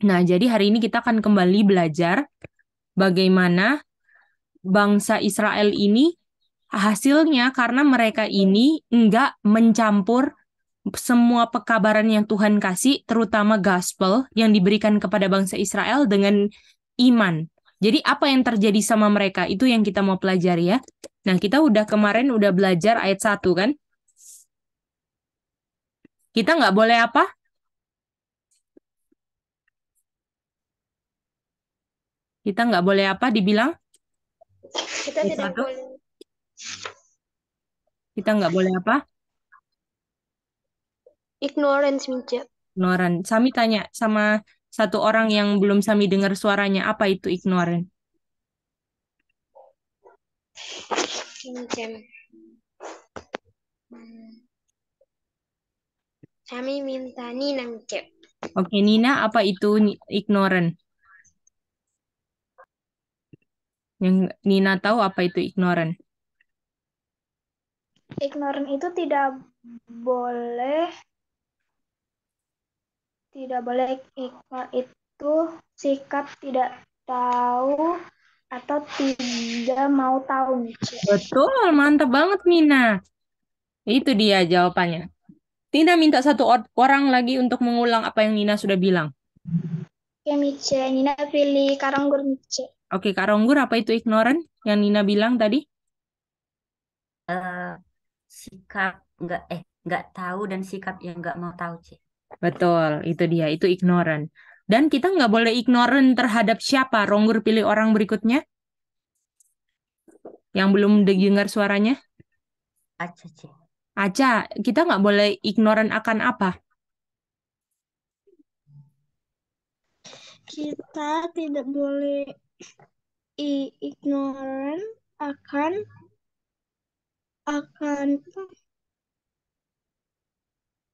Nah, jadi hari ini kita akan kembali belajar bagaimana bangsa Israel ini hasilnya karena mereka ini enggak mencampur semua pekabaran yang Tuhan kasih, terutama gospel yang diberikan kepada bangsa Israel dengan iman. Jadi apa yang terjadi sama mereka, itu yang kita mau pelajari ya. Nah, kita kemarin udah belajar ayat 1 kan? Kita nggak boleh apa? Kita nggak boleh apa dibilang? Kita Ayat tidak 1. boleh Kita nggak boleh apa? ignorance, Mice. Ignoran. Sami tanya sama satu orang yang belum Sami dengar suaranya, apa itu ignoran? Mice. Kami minta Nina, Mice. Oke, Nina, apa itu ignoran? Yang Nina tahu apa itu ignoran? Ignorant itu boleh tidak boleh itu sikap tidak tahu atau tidak mau tahu, Mice. Betul, mantap banget Nina. Itu dia jawabannya. Nina minta satu orang lagi untuk mengulang apa yang Nina sudah bilang. Oke, Mice. Nina pilih Karanggur, Mice. Oke, Kak Ronggur, apa itu ignoran yang Nina bilang tadi? eh, sikap nggak tahu dan sikap yang nggak mau tahu, Ci. Betul, itu dia, itu ignoran. Dan kita nggak boleh ignoran terhadap siapa. Ronggur pilih orang berikutnya yang belum dengar suaranya. Aja, Ci. Aca, kita nggak boleh ignoran akan apa? Kita tidak boleh ignorant akan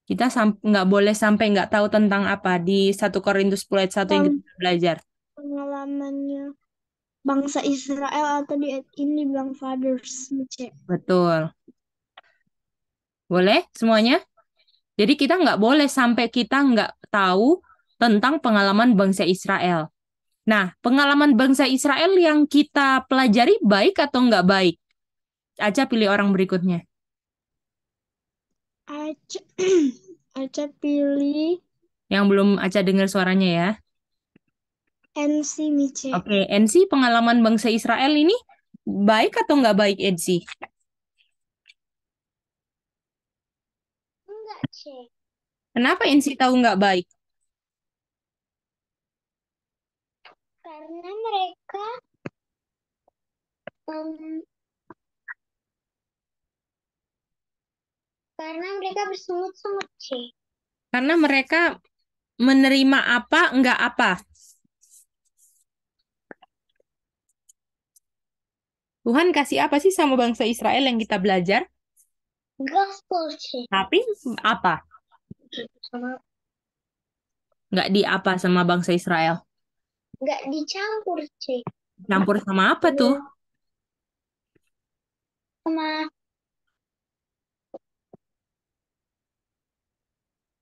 Kita nggak boleh sampai nggak tahu tentang apa di 1 Korintus 10 ayat 1 yang kita belajar. pengalamannya bangsa Israel atau di ini bilang fathers, Mice. Betul. Boleh semuanya? Jadi kita nggak boleh sampai kita nggak tahu tentang pengalaman bangsa Israel. Nah, pengalaman bangsa Israel yang kita pelajari baik atau nggak baik? Aca pilih orang berikutnya. Aca, Aca pilih Yang belum Aca dengar suaranya ya. NC, Mice. Oke, NC, pengalaman bangsa Israel ini baik atau nggak baik, NC? Enggak, C. Kenapa NC tahu nggak baik? Karena mereka bersungut-sungut, C. Karena mereka menerima apa, nggak apa. Tuhan kasih apa sih sama bangsa Israel yang kita belajar? Gospel, C. Tapi apa? Sama Nggak di apa sama bangsa Israel? nggak dicampur, C. Campur sama apa tuh? Sama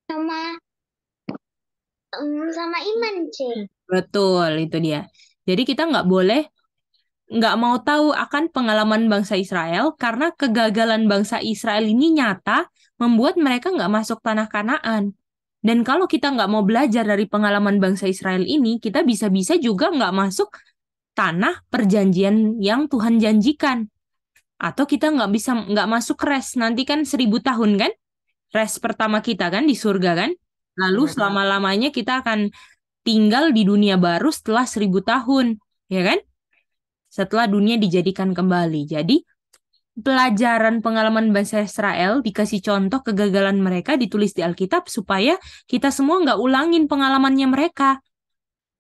sama sama iman, C. Betul, itu dia. Jadi kita nggak mau tahu akan pengalaman bangsa Israel karena kegagalan bangsa Israel ini nyata membuat mereka nggak masuk tanah Kanaan. Dan kalau kita nggak mau belajar dari pengalaman bangsa Israel ini, kita bisa-bisa juga nggak masuk tanah perjanjian yang Tuhan janjikan. Atau kita nggak masuk res. Nanti kan 1.000 tahun kan? Res pertama kita kan di surga kan? Lalu Iya, Ci. selama-lamanya kita akan tinggal di dunia baru setelah 1.000 tahun. Ya kan? Setelah dunia dijadikan kembali. Jadi pelajaran pengalaman bangsa Israel dikasih contoh kegagalan mereka ditulis di Alkitab supaya kita semua nggak ulangin pengalamannya mereka.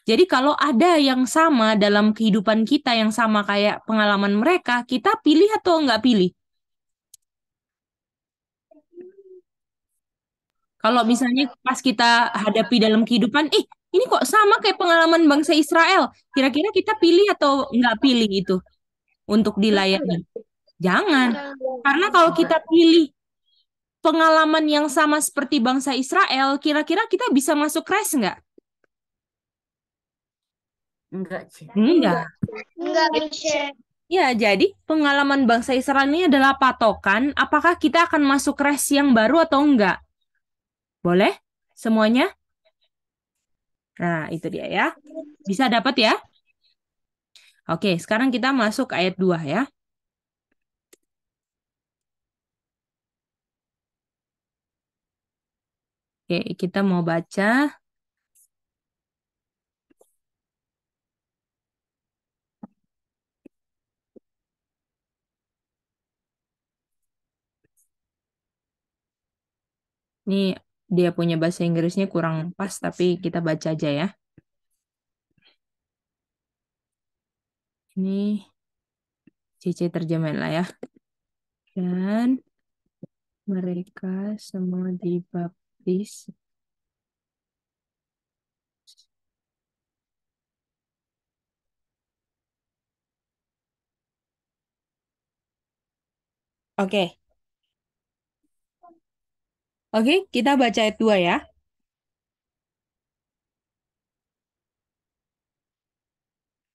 Jadi kalau ada yang sama dalam kehidupan kita yang sama kayak pengalaman mereka, kita pilih atau nggak pilih? Kalau misalnya pas kita hadapi dalam kehidupan, ini kok sama kayak pengalaman bangsa Israel. Kira-kira kita pilih atau nggak pilih itu untuk dilayani? Jangan. Karena kalau kita pilih pengalaman yang sama seperti bangsa Israel, kira-kira kita bisa masuk res nggak? Enggak, Cik. Enggak. Enggak, Mice. Ya, jadi pengalaman bangsa Israel ini adalah patokan apakah kita akan masuk res yang baru atau enggak. Boleh? Semuanya? Nah, itu dia ya. Bisa dapat ya? Oke, sekarang kita masuk ayat 2 ya. Oke, kita mau baca. Ini dia punya bahasa Inggrisnya kurang pas, tapi kita baca aja ya. Ini CC terjemahan lah ya. Dan mereka semua dibaptis. Oke. Oke, kita baca ayat 2 ya.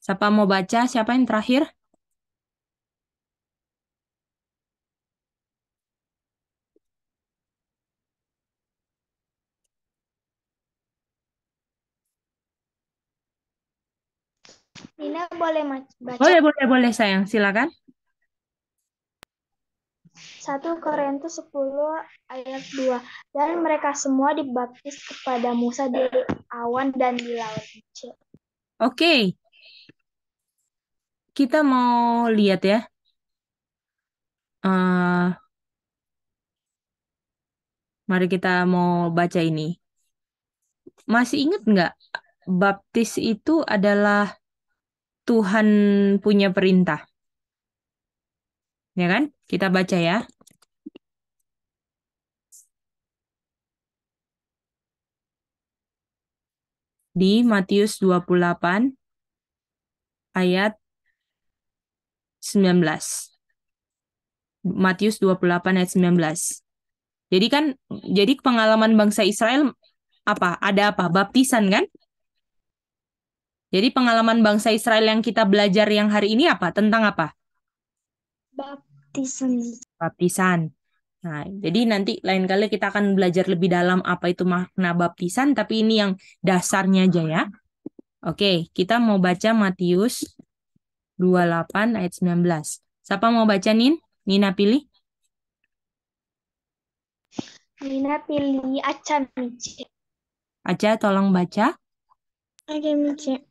Siapa mau baca? Siapa yang terakhir? Nina boleh baca Boleh sayang. Silakan. 1 Korintus 10 ayat 2. Dan mereka semua dibaptis kepada Musa di awan dan di laut. Mice. Oke. Kita mau lihat ya. Mari kita mau baca ini. Masih ingat nggak? Baptis itu adalah Tuhan punya perintah. Ya kan? Kita baca ya. Di Matius 28 ayat 19. Matius 28 ayat 19. Jadi pengalaman bangsa Israel apa? Ada apa? Baptisan kan? Jadi pengalaman bangsa Israel yang kita belajar yang hari ini apa? Tentang apa? Baptisan. Baptisan. Nah, jadi nanti lain kali kita akan belajar lebih dalam apa itu makna baptisan, tapi ini yang dasarnya aja ya. Oke, kita mau baca Matius 28 ayat 19. Siapa mau baca, Nin? Nina pilih. Nina pilih Aca, Mice. Aja tolong baca. Oke, Mice.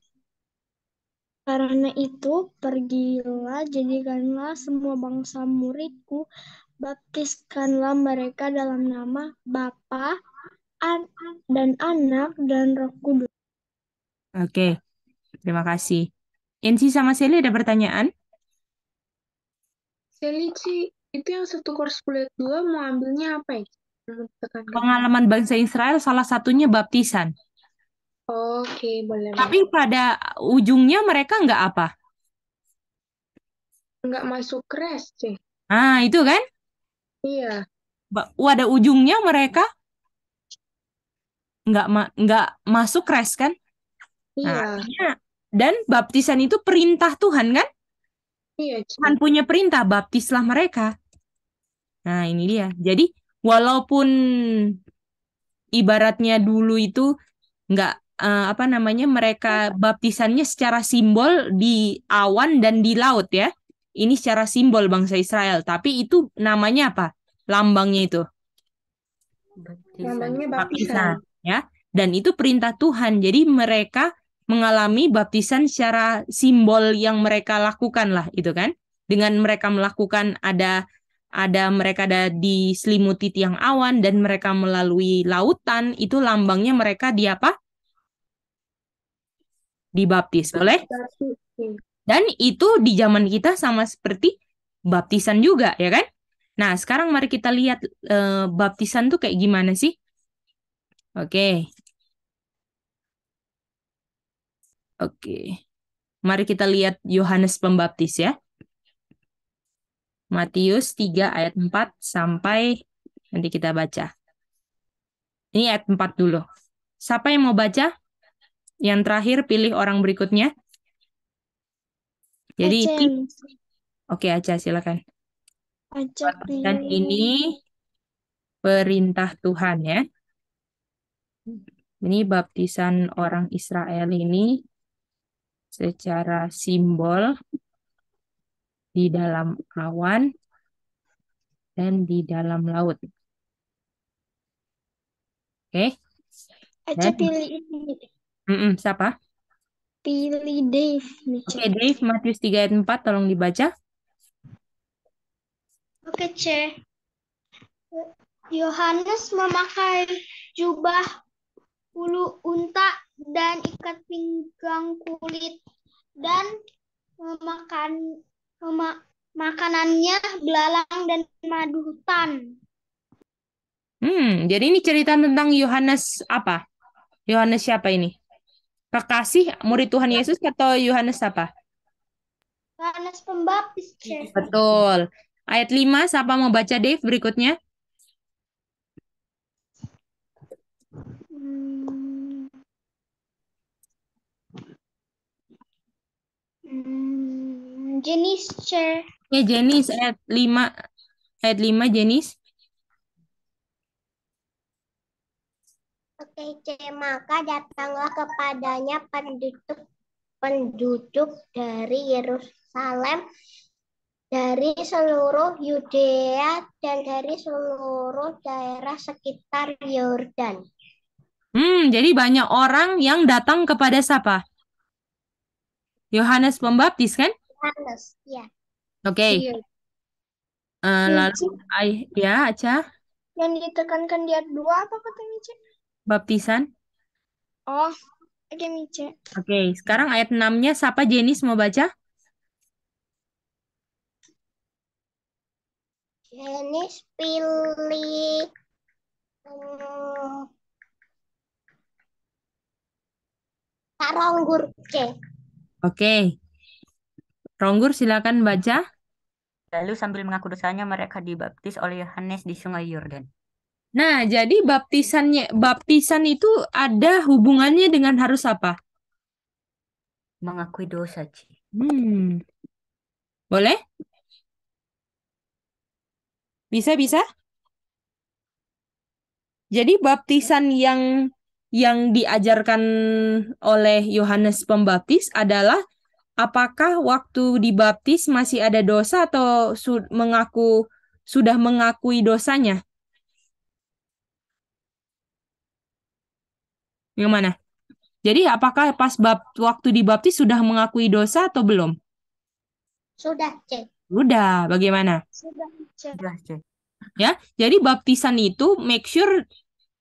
Karena itu, pergilah, jadikanlah semua bangsa muridku, baptiskanlah mereka dalam nama Bapa dan Anak dan Roh Kudus. Oke, terima kasih. Ensi sama Sally ada pertanyaan? Sally, itu yang 1 Korintus 10 ayat 2 mau ambilnya apa ya? Mau ditekankan. Pengalaman bangsa Israel salah satunya baptisan. Oke, boleh. Tapi pada ujungnya mereka nggak apa? Nggak masuk res, Cik. Nah, itu kan? Iya, Pada ujungnya mereka nggak masuk res kan? Nah, iya, artinya, dan baptisan itu perintah Tuhan kan? iya, Tuhan Cik. punya perintah, baptislah mereka. Nah, ini dia. Jadi, walaupun ibaratnya dulu itu nggak apa namanya mereka baptisannya secara simbol di awan dan di laut ya. Ini secara simbol bangsa Israel, tapi itu namanya apa? Lambangnya itu Baptisan. Namanya baptisan baptisan. ya. Dan itu perintah Tuhan. Jadi mereka mengalami baptisan secara simbol yang mereka lakukan lah itu kan. Dengan mereka melakukan ada mereka ada diselimuti tiang awan dan mereka melalui lautan, itu lambangnya mereka di apa? Dibaptis, boleh? Baptis, Cik. Dan itu di zaman kita sama seperti baptisan juga, ya kan? Nah, sekarang mari kita lihat baptisan tuh kayak gimana sih? Oke. Oke. Mari kita lihat Yohanes Pembaptis ya. Matius 3 ayat 4 sampai nanti kita baca. Ini ayat 4 dulu. Siapa yang mau baca? Yang terakhir pilih orang berikutnya. Jadi ini, Miss. oke Aca silakan. Aca Dan ini perintah Tuhan ya. Ini baptisan orang Israel ini secara simbol di dalam awan dan di dalam laut. Oke. Aca Dan pilih ini. siapa? Pilih Dave, Miss. Oke, Dave, Matius 3 ayat 4 tolong dibaca. Oke, C. Yohanes memakai jubah bulu unta dan ikat pinggang kulit dan makanannya belalang dan madu hutan. Jadi ini cerita tentang Yohanes apa? Yohanes siapa ini? Kekasih murid Tuhan Yesus atau Yohanes apa? Yohanes Pembaptis, C. Betul. Ayat 5, siapa mau baca Dave berikutnya? Jenis, C. Ya, Jenis ayat 5. Ayat 5 Jenis. Oke, C. Maka datanglah kepadanya penduduk dari Yerusalem, dari seluruh Yudea dan dari seluruh daerah sekitar Yordan. Jadi banyak orang yang datang kepada siapa? Yohanes Pembaptis kan? Yohanes, ya. Oke. Iya. Lalu ya, Aca, Yang ditekankan di ayat 2 apa kata Mice? baptisan. Oh, oke Mice. Oke, sekarang ayat 6-nya siapa Jenis mau baca? Jenis pilih Saronggur, C. Oke. Ronggur silakan baca. Lalu sambil mengaku dosanya mereka dibaptis oleh Yohanes di Sungai Yordan. Nah, jadi baptisan itu ada hubungannya dengan harus apa? Mengakui dosa, Ci. Boleh? Bisa? Jadi baptisan yang diajarkan oleh Yohanes Pembaptis adalah apakah waktu dibaptis masih ada dosa atau sudah mengakui dosanya? Yang mana? Jadi apakah pas waktu dibaptis sudah mengakui dosa atau belum? Sudah, C. Udah, bagaimana? Sudah, C. Sudah, Ci. Ya, jadi baptisan itu make sure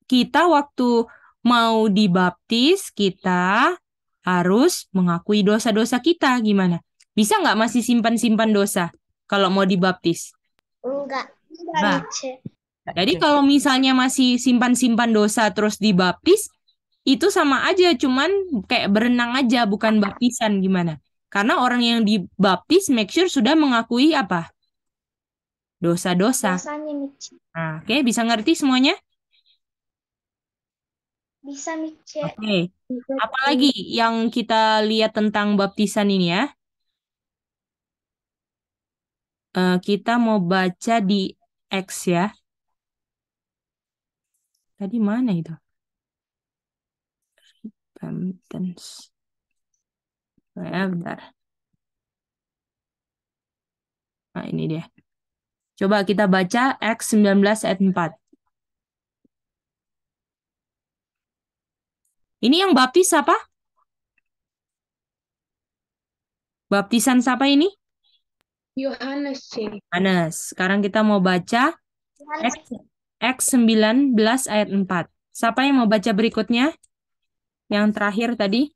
kita waktu mau dibaptis kita harus mengakui dosa-dosa kita. Gimana? Bisa nggak masih simpan-simpan dosa kalau mau dibaptis? Enggak. Nah, C. jadi kalau misalnya masih simpan-simpan dosa terus dibaptis, itu sama aja, cuman kayak berenang aja, bukan baptisan gimana? Karena orang yang dibaptis make sure sudah mengakui apa? Dosa-dosa. Dosanya, Mice. Nah, oke, bisa ngerti semuanya? Bisa, Mice. Oke. Apalagi yang kita lihat tentang baptisan ini ya? Kita mau baca di X ya. Tadi mana itu? Repentance. Bentar. Nah, ini dia. Coba kita baca X 19 ayat 4. Ini yang baptis apa? Baptisan siapa ini? Yohanes, C. Yohanes. Sekarang kita mau baca X 19 ayat 4. Siapa yang mau baca berikutnya? Yang terakhir tadi.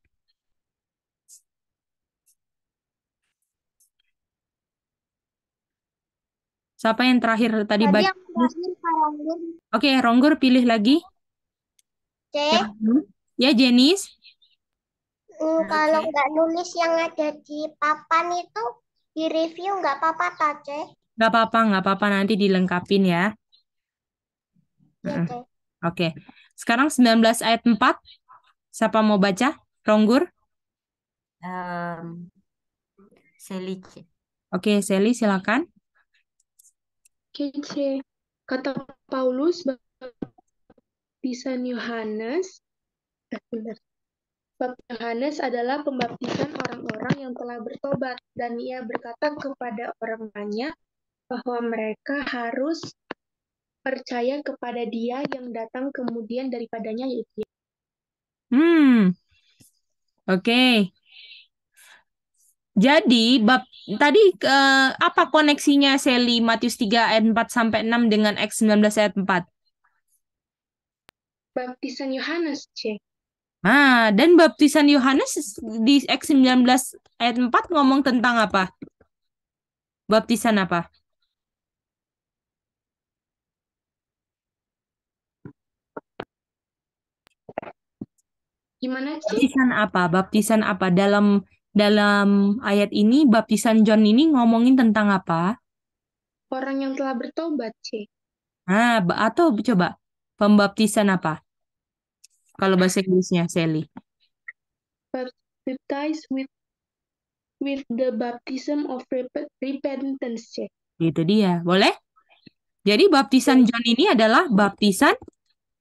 Siapa yang terakhir tadi baca? yang terakhir Saronggur, Oke, Ronggur pilih lagi. C. Ya, Jenis. Kalau nggak nulis yang ada di papan itu di review nggak apa-apa, tak, C? Nggak apa-apa. Nanti dilengkapin ya. Ya, C. Oke. Sekarang 19 ayat 4. Siapa mau baca? Ronggur? Sally C. Oke, Sally silakan. Oke, C. Kata Paulus, baptisan Yohanes, benar. Baptisan Yohanes adalah pembaptisan orang-orang yang telah bertobat, dan ia berkata kepada orang banyak bahwa mereka harus percaya kepada Dia yang datang kemudian daripadanya, yaitu Hmm, oke. Jadi tadi apa koneksinya Sally Matius 3 ayat 4 sampai 6 dengan Acts 19 ayat 4? baptisan Yohanes, C. Dan baptisan Yohanes di Acts 19 ayat 4 ngomong tentang apa? Baptisan apa? Gimana, C? Baptisan apa? Baptisan apa? Dalam ayat ini baptisan John ini ngomongin tentang apa? Orang yang telah bertobat, C. Atau coba pembaptisan apa? Kalau bahasa Inggrisnya, Sally. Baptized with the baptism of repentance, C. Itu dia. Boleh? Jadi baptisan John ini adalah baptisan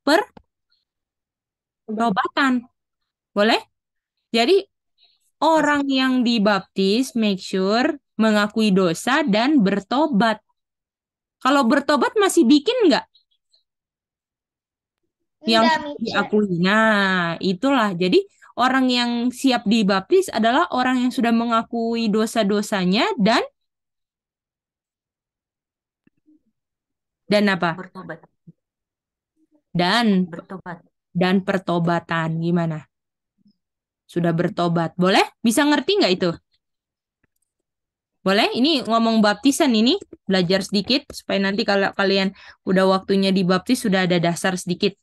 pertobatan. Boleh? Jadi orang yang dibaptis make sure mengakui dosa dan bertobat. Kalau bertobat masih bikin nggak yang Enggak, Mice. diakui? Nah, itulah. Jadi orang yang siap dibaptis adalah orang yang sudah mengakui dosa-dosanya dan apa? Bertobat. Dan Bertobat. pertobatan. Gimana? Sudah bertobat. Boleh? Bisa ngerti nggak itu? Boleh? Ini ngomong baptisan ini. Belajar sedikit. Supaya nanti kalau kalian udah waktunya dibaptis, sudah ada dasar sedikit.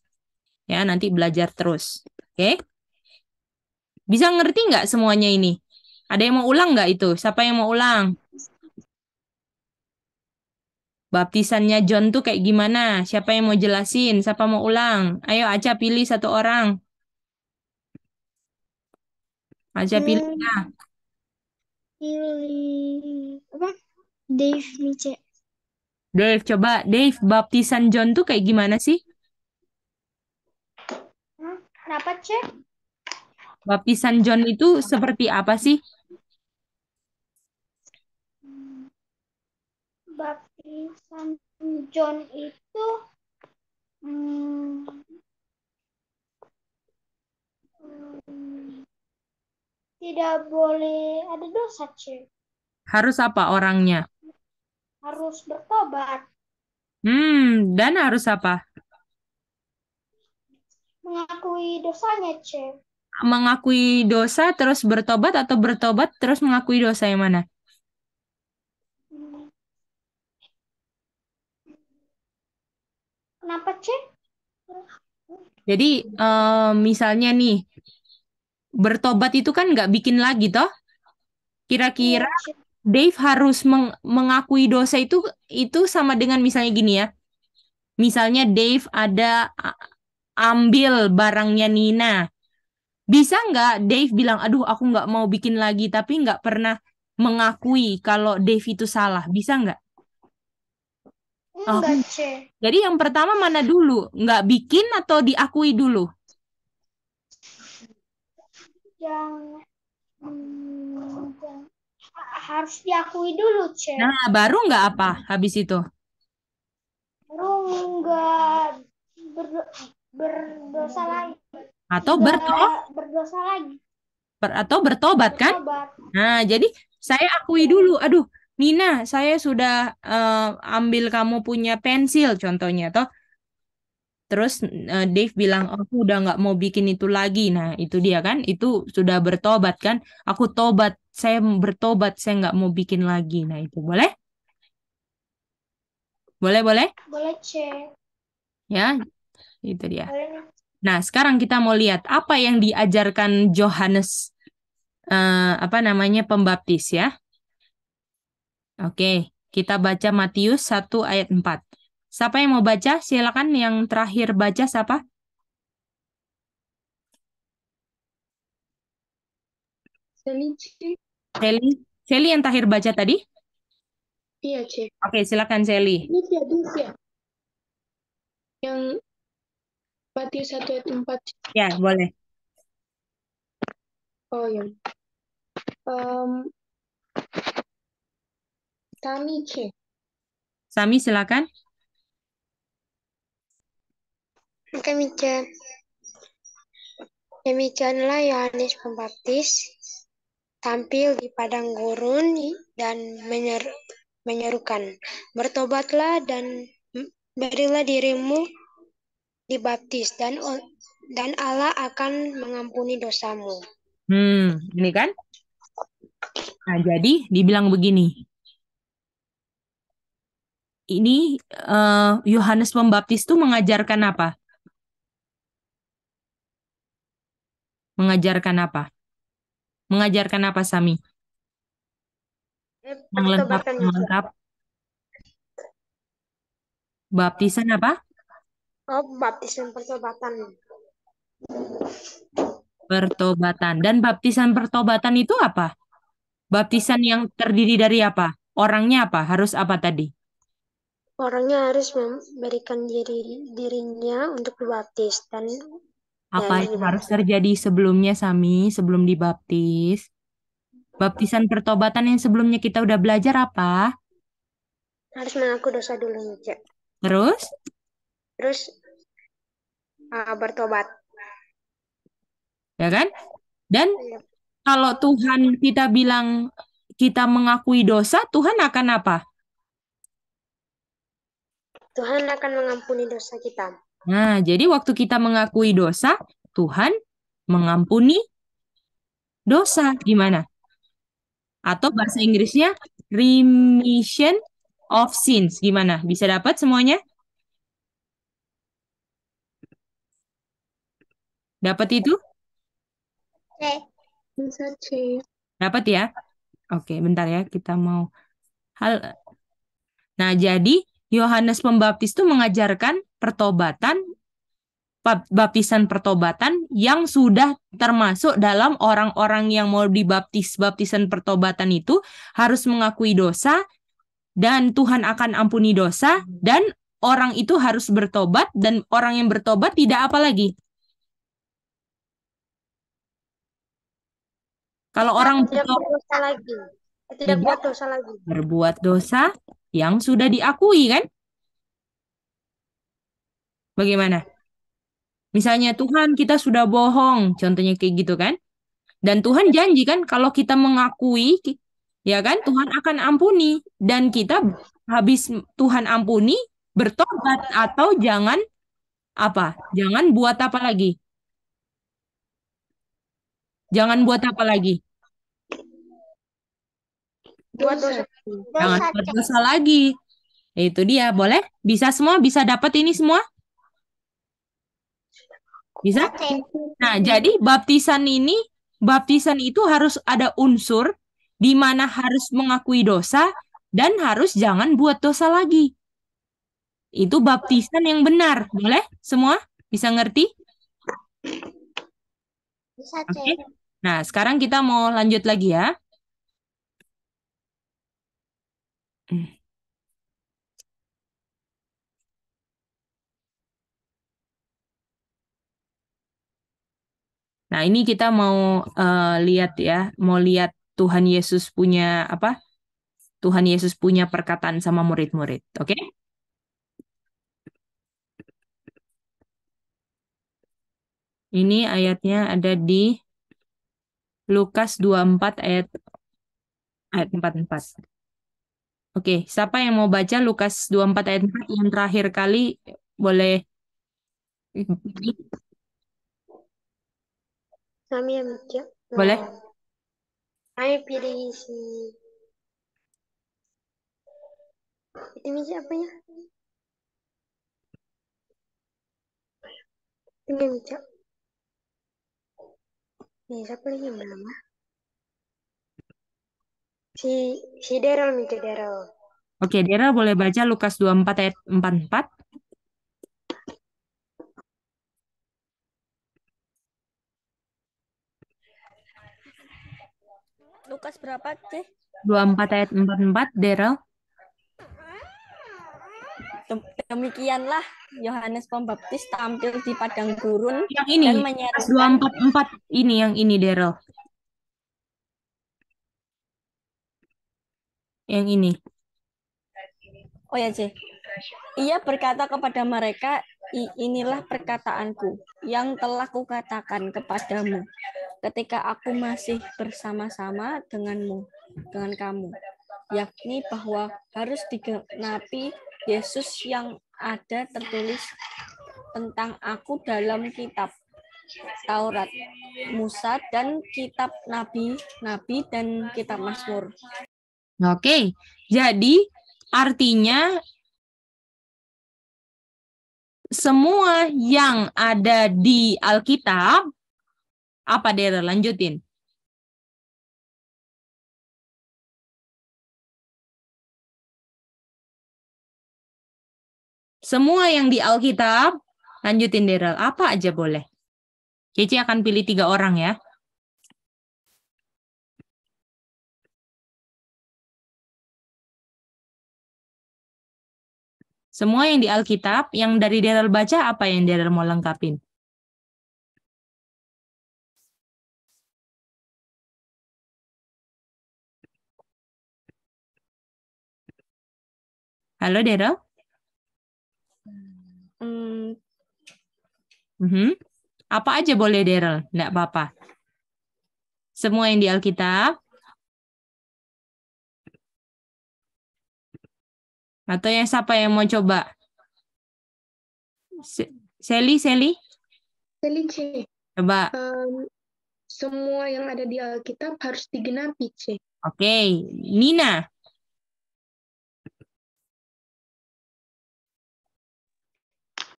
Ya, nanti belajar terus. Oke? Bisa ngerti nggak semuanya ini? Ada yang mau ulang nggak itu? Siapa yang mau ulang? Baptisannya John tuh kayak gimana? Siapa yang mau jelasin? Siapa mau ulang? Ayo Aca pilih satu orang. Aca pilih. Pilih apa? Dave, Mice. Dave, coba. Dave, baptisan John tuh kayak gimana sih? Kenapa, Cek? Baptisan John itu seperti apa sih? Baptisan John itu tidak boleh ada dosa, Cek. Harus apa orangnya? Harus bertobat. Dan harus apa? Mengakui dosanya, Cek. Mengakui dosa terus bertobat atau bertobat terus mengakui dosa yang mana? Kenapa, Cek? Jadi misalnya nih, bertobat itu kan nggak bikin lagi toh? Kira-kira Iya, Cek. Dave harus mengakui dosa itu sama dengan misalnya gini ya. Misalnya Dave ambil barangnya Nina. Bisa nggak Dave bilang, aduh aku nggak mau bikin lagi, tapi nggak pernah mengakui kalau Dave itu salah. Bisa nggak? Enggak, Cek. Jadi yang pertama mana dulu? Nggak bikin atau diakui dulu? Yang harus diakui dulu, Cek. Nah, baru nggak apa habis itu? Baru enggak berdosa lagi. Atau Berdosa lagi. atau bertobat kan? Bertobat. Nah, jadi saya akui dulu, aduh, Nina, saya sudah ambil kamu punya pensil contohnya, toh. Terus Dave bilang, oh, aku udah nggak mau bikin itu lagi. Nah, itu dia kan, itu sudah bertobat kan? Aku tobat, saya bertobat, saya nggak mau bikin lagi. Nah, itu boleh? Boleh, boleh? Boleh, Cek. Ya, itu dia. Boleh. Nah, sekarang kita mau lihat apa yang diajarkan Yohanes, pembaptis ya. Oke, kita baca Matius 1 ayat 4. Siapa yang mau baca? Silakan yang terakhir baca siapa? Sally, C. Sally, Sally yang terakhir baca tadi? Iya, Cek. Oke, silakan Sally. Ini hadis ya? Yang Matius 1 ayat 4. Ya, boleh. Oh ya. Tami, Cek. Sami, silakan. Demikianlah Yohanes Pembaptis tampil di padang gurun dan menyerukan, bertobatlah dan berilah dirimu dibaptis dan Allah akan mengampuni dosamu. Ini kan? Nah, jadi dibilang begini. Ini Yohanes Pembaptis itu mengajarkan apa? Mengajarkan apa? Mengajarkan apa, Sami? Yang lengkap, Pertobatan yang lengkap. Baptisan apa? Oh, baptisan pertobatan. Pertobatan. Dan baptisan pertobatan itu apa? Baptisan yang terdiri dari apa? Orangnya apa? Harus apa tadi? Orangnya harus memberikan dirinya untuk dibaptis dan Apa harus yang harus dibaptis. terjadi sebelumnya, Sami, sebelum dibaptis? Baptisan pertobatan yang sebelumnya kita udah belajar apa? Harus mengaku dosa dulu, Cek. Terus? Terus bertobat. Ya kan? Dan Iya. kalau Tuhan kita bilang kita mengakui dosa, Tuhan akan apa? Tuhan akan mengampuni dosa kita. Nah, jadi waktu kita mengakui dosa, Tuhan mengampuni dosa. Gimana? Atau bahasa Inggrisnya remission of sins. Gimana? Bisa dapat semuanya? Dapat itu? Bisa, Cek. Dapat ya? Oke, bentar ya. Kita mau hal. Nah, jadi Yohanes Pembaptis itu mengajarkan pertobatan, baptisan pertobatan yang sudah termasuk dalam orang-orang yang mau dibaptis. Baptisan pertobatan itu harus mengakui dosa dan Tuhan akan ampuni dosa dan orang itu harus bertobat dan orang yang bertobat tidak apa lagi? Kalau orang Tidak berdosa lagi. Tidak buat dosa lagi. berbuat dosa yang sudah diakui kan? Bagaimana? Misalnya Tuhan kita sudah bohong, contohnya kayak gitu kan? Dan Tuhan janji kan kalau kita mengakui, ya kan Tuhan akan ampuni dan kita habis Tuhan ampuni bertobat atau jangan apa? Jangan buat apa lagi? Jangan buat apa lagi? Buat dosa. Jangan buat dosa lagi. Itu dia, boleh? Bisa semua? Bisa dapat ini semua? Bisa? Nah, jadi baptisan itu harus ada unsur di mana harus mengakui dosa dan harus jangan buat dosa lagi. Itu baptisan yang benar. Boleh? Semua? Bisa ngerti? Bisa, Oke. Nah, sekarang kita mau lanjut lagi ya. Nah, ini kita mau lihat ya, mau lihat Tuhan Yesus punya apa? Tuhan Yesus punya perkataan sama murid-murid, oke? Ini ayatnya ada di Lukas 24 ayat 44. Oke, siapa yang mau baca Lukas 24 ayat 4 yang terakhir kali boleh Kami yang baca. boleh? Kami pilih si itu misi apa ya? Ini yang baca. Nih, siapa lagi yang belum? Si Daryl minta Daryl. Oke, Dera boleh baca Lukas 24 ayat 44. Lukas berapa, C? 24 ayat 44, Daryl. Demikianlah Yohanes Pembaptis tampil di padang gurun Yang ini, dan Lukas menyerukan 244 ini, yang ini, Daryl. Yang ini. Oh ya, C. Ia berkata kepada mereka, inilah perkataanku yang telah kukatakan kepadamu ketika aku masih bersama-sama dengan kamu, yakni bahwa harus digenapi Yesus yang ada tertulis tentang aku dalam kitab Taurat, Musa, dan kitab Nabi dan kitab Mazmur. Oke, jadi artinya semua yang ada di Alkitab, apa Daryl? Lanjutin. Semua yang di Alkitab, lanjutin Daryl, apa aja boleh. Cici akan pilih 3 orang ya. Semua yang di Alkitab, yang dari Daryl baca, apa yang Daryl mau lengkapin? Halo Daryl? Apa aja boleh Daryl? Nggak apa-apa. Semua yang di Alkitab. Atau yang siapa yang mau coba? Sally? Sally, C. Coba. Semua yang ada di Alkitab harus digenapi, C. Oke. Nina?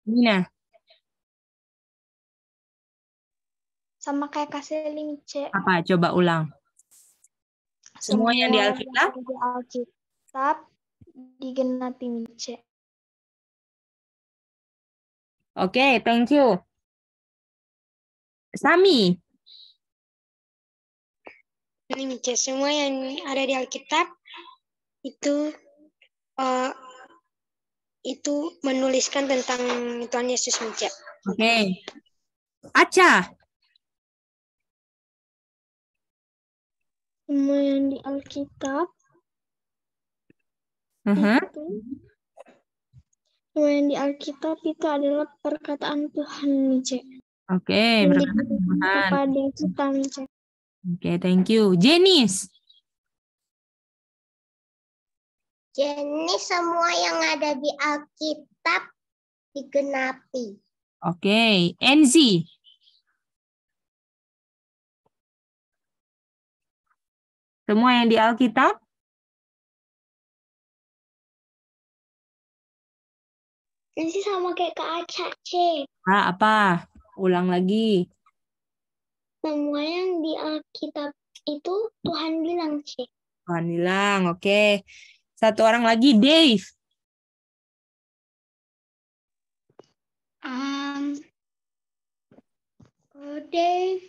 Nina? Sama kayak Kak Selly, C. Apa? Coba ulang. Semua yang di Alkitab? Di Alkitab digenapi, C. Oke, thank you. Sami? Ini Mice, semua yang ada di Alkitab itu menuliskan tentang Tuhan Yesus, Mice. Oke. Aca? Semua yang di Alkitab itu, semua yang di Alkitab itu adalah perkataan Tuhan, Mice. Oke, Yang perkataan diberikan Tuhan. kepada kita, Mice. Oke, thank you. Jenis? Jenis semua yang ada di Alkitab digenapi. Oke, Enzi? Semua yang di Alkitab? Ini sama kayak Kak Aca, C. Apa? Ulang lagi. Semua yang di Alkitab itu Tuhan bilang, C. Tuhan bilang, oke. Satu orang lagi, Dave. Dave.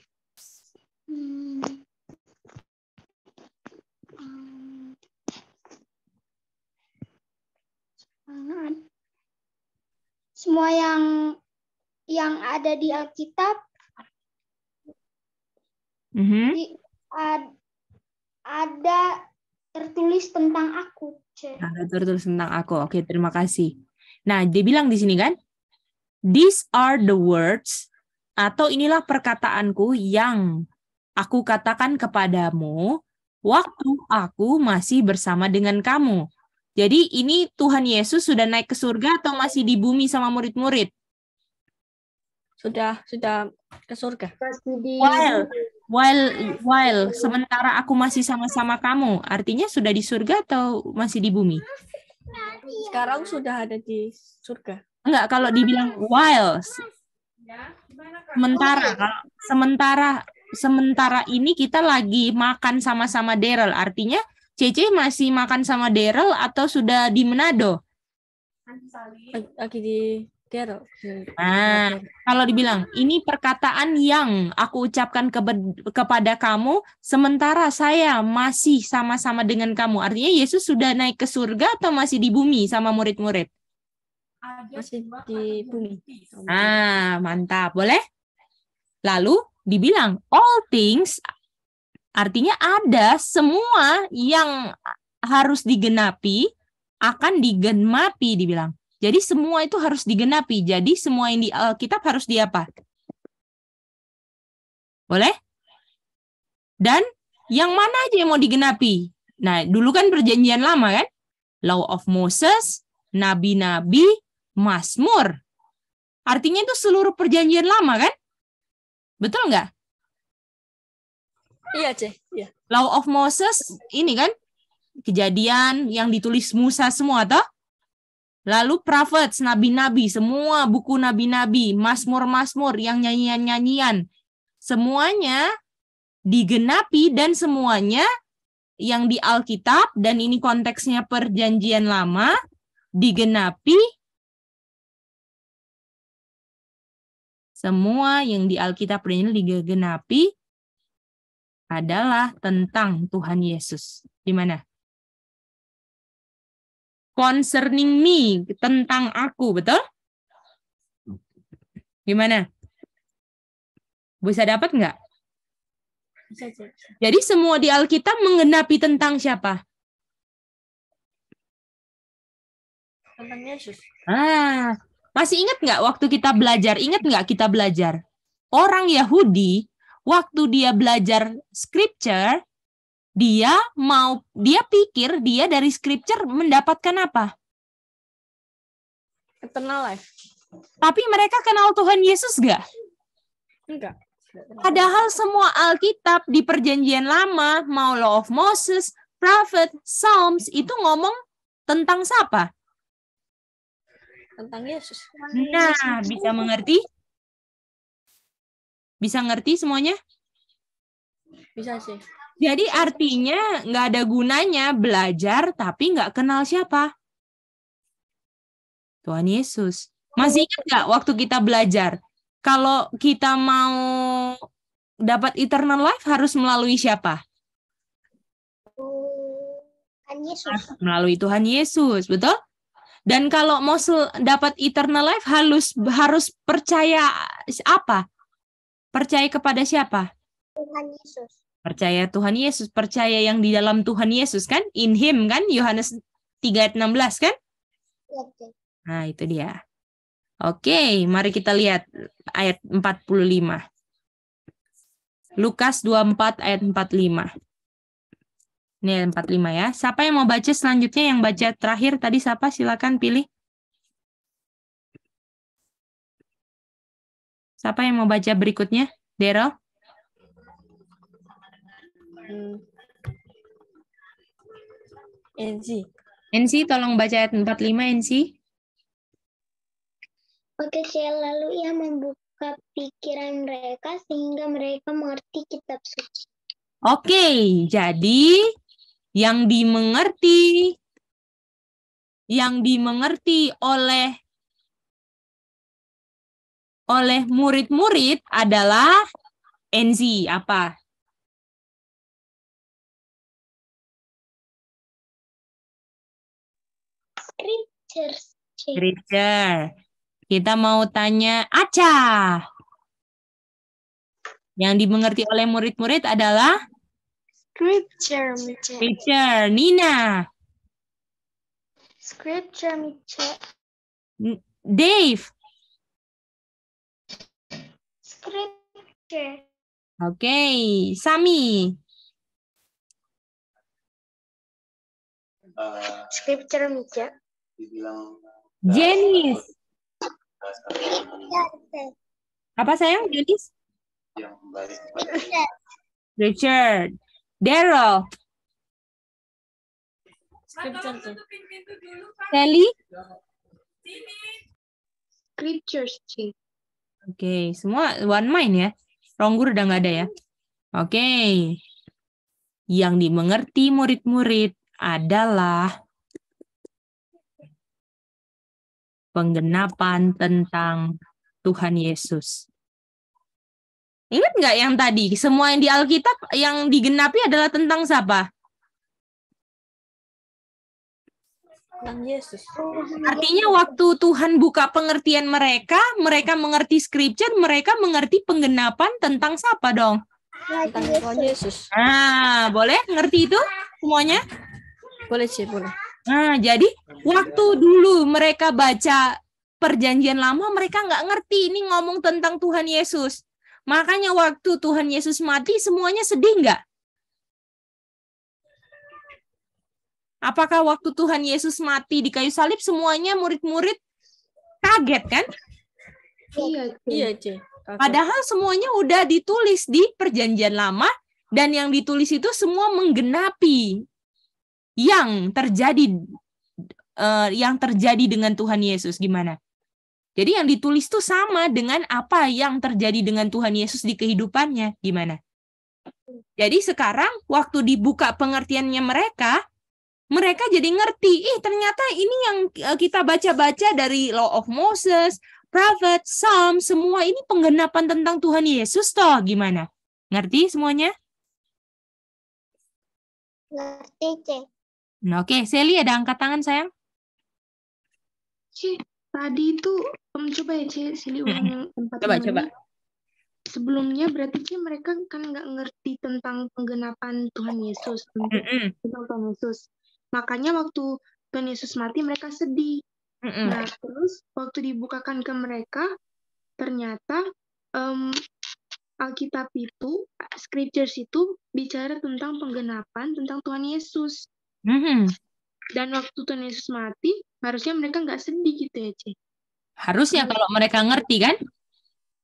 Semua yang ada di Alkitab ada tertulis tentang aku, C. Ada tertulis tentang aku. Oke, terima kasih. Nah, dia bilang di sini kan, these are the words, atau inilah perkataanku yang aku katakan kepadamu waktu aku masih bersama dengan kamu. Jadi ini Tuhan Yesus sudah naik ke surga atau masih di bumi sama murid-murid? Sudah ke surga. While sementara aku masih sama-sama kamu, artinya sudah di surga atau masih di bumi? Sekarang sudah ada di surga. Enggak, kalau dibilang while. Sementara ini kita lagi makan sama-sama Daryl, artinya Cece masih makan sama Daryl atau sudah di Manado? Lagi di Kero. Nah, kalau dibilang, ini perkataan yang aku ucapkan kepada kamu, sementara saya masih sama-sama dengan kamu. Artinya Yesus sudah naik ke surga atau masih di bumi sama murid-murid? Masih di bumi. Ah, mantap. Boleh? Lalu dibilang, all things, artinya ada semua yang harus digenapi, akan digenapi, dibilang. Jadi semua itu harus digenapi. Jadi semua yang di Alkitab harus di apa? Boleh? Dan yang mana aja yang mau digenapi? Nah, dulu kan perjanjian lama kan? Law of Moses, nabi-nabi, Mazmur. Artinya itu seluruh perjanjian lama kan? Betul nggak? Iya, Ceh. Iya. Law of Moses ini kan? Kejadian yang ditulis Musa semua toh? Lalu prophets, nabi-nabi, semua buku nabi-nabi, Mazmur-Mazmur, yang nyanyian-nyanyian. Semuanya digenapi dan semuanya yang di Alkitab, dan ini konteksnya perjanjian lama, digenapi. Semua yang di Alkitab ini digenapi adalah tentang Tuhan Yesus. Di mana? Concerning me, tentang aku, betul? Gimana? Bisa dapat nggak? Bisa, Ceh. Jadi semua di Alkitab menggenapi tentang siapa? Tentang Yesus. Ah, masih ingat nggak waktu kita belajar? Ingat nggak kita belajar? Orang Yahudi, waktu dia belajar scripture, dia pikir dia dari scripture mendapatkan apa? Eternal life. Tapi mereka kenal Tuhan Yesus nggak? Enggak. Padahal semua Alkitab di perjanjian lama, mau Law of Moses, Prophet, Psalms, itu ngomong tentang siapa? Tentang Yesus. Nah, bisa mengerti? Bisa ngerti semuanya? Bisa, Ceh. Jadi artinya nggak ada gunanya belajar tapi nggak kenal siapa? Tuhan Yesus. Masih ingat nggak waktu kita belajar? Kalau kita mau dapat eternal life harus melalui siapa? Tuhan Yesus. Melalui Tuhan Yesus, betul? Dan kalau mau dapat eternal life harus percaya apa? Percaya kepada siapa? Tuhan Yesus. Percaya Tuhan Yesus, percaya yang di dalam Tuhan Yesus kan? In Him kan? Yohanes 3 ayat 16 kan? Iya, Ceh. Nah, itu dia. Oke, mari kita lihat ayat 45. Lukas 24 ayat 45. Ini ayat 45 ya. Siapa yang mau baca selanjutnya? Yang baca terakhir tadi siapa? Silakan pilih. Siapa yang mau baca berikutnya? Daryl? NC, tolong baca ayat 45, NC. Oke, saya lalu ia membuka pikiran mereka sehingga mereka mengerti kitab suci. Oke, jadi yang dimengerti oleh murid-murid adalah NC apa? Scriptures. Ceh. Scripture. Kita mau tanya Aca. Yang dimengerti oleh murid-murid adalah Scripture, Mice. Scripture. Nina. Scripture, Mice. Dave. Scripture. Oke, Sami. Scripture, Mice. Jenis. Apa sayang, Jenis? Richard. Daryl. Scripture, Ceh. Sally. Scriptures, Ceh. Oke, semua one mind ya. Ronggur udah nggak ada ya. Oke. Yang dimengerti murid-murid adalah penggenapan tentang Tuhan Yesus. Ingat nggak yang tadi? Semua yang di Alkitab yang digenapi adalah tentang siapa? Tentang Yesus. Artinya waktu Tuhan buka pengertian mereka mengerti scripture, mereka mengerti penggenapan tentang siapa dong? Tentang Tuhan Yesus. Nah, boleh ngerti itu semuanya? Boleh sih, boleh. Nah, jadi waktu dulu mereka baca Perjanjian Lama, mereka nggak ngerti ini ngomong tentang Tuhan Yesus. Makanya waktu Tuhan Yesus mati, semuanya sedih nggak? Apakah waktu Tuhan Yesus mati di kayu salib, semuanya murid-murid kaget kan? Iya, C. Iya, C. Padahal semuanya udah ditulis di Perjanjian Lama, dan yang ditulis itu semua menggenapi yang terjadi dengan Tuhan Yesus. Gimana? Jadi yang ditulis itu sama dengan apa yang terjadi dengan Tuhan Yesus di kehidupannya. Gimana? Jadi sekarang waktu dibuka pengertiannya mereka jadi ngerti, ternyata ini yang kita baca-baca dari Law of Moses, Prophet, Psalm, semua ini penggenapan tentang Tuhan Yesus toh. Gimana? Ngerti semuanya? Ngerti, C. Nah, oke, Sally ada angkat tangan sayang? C, tadi itu coba ya C, Sili ulang yang 45 Coba. ini. Sebelumnya berarti C mereka kan nggak ngerti tentang penggenapan Tuhan Yesus, tentang Tuhan Yesus. Makanya waktu Tuhan Yesus mati mereka sedih. Nah, terus waktu dibukakan ke mereka, ternyata Alkitab itu, scriptures itu bicara tentang penggenapan tentang Tuhan Yesus. Dan waktu Tuhan Yesus mati, harusnya mereka nggak sedih gitu ya, C. Harusnya kalau mereka ngerti kan?